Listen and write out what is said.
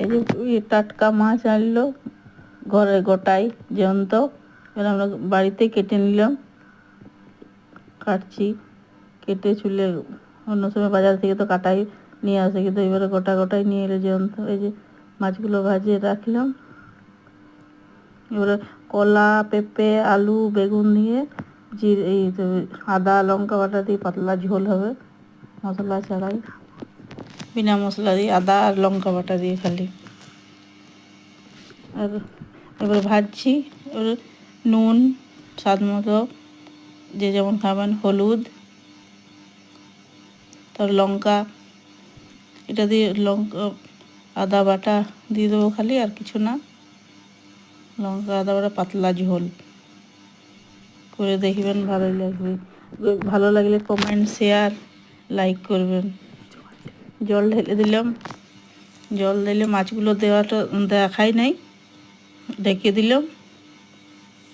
এই যে টাটকা মাছ আনলো ঘরে গোটাই জ্যান্ত, এবার আমরা বাড়িতে কেটে নিলাম, কাটছি, কেটে চুলে অন্য সময় বাজার থেকে তো কাটাই নিয়ে আসে, কিন্তু এবারে গোটা গোটাই নিয়ে এলে জ্যান্ত। এই যে মাছগুলো ভাজিয়ে রাখলাম। এবারে কলা, পেঁপে, আলু, বেগুন দিয়ে এই আদা লঙ্কা বাটা দিয়ে পাতলা ঝোল হবে, মশলা ছাড়াই, বিনা মশলা দিয়ে আদা আর লঙ্কা বাটা দিয়ে খালি। আর এবার ভাজছি, এবার নুন স্বাদ মতো, যে যেমন খাবেন, হলুদ, তার লঙ্কা, এটা দিয়ে লঙ্কা আদা বাটা দিয়ে দেবো খালি, আর কিছু না। লঙ্কা আদা বাটা পাতলা ঝোল করে দেখবেন, ভালোই লাগবে। ভালো লাগলে কমেন্ট, শেয়ার, লাইক করবেন। জল ঢেলে দিলাম, জল দিলে মাছগুলো দেওয়াটা দেখাই নাই, ঢেকে দিলাম।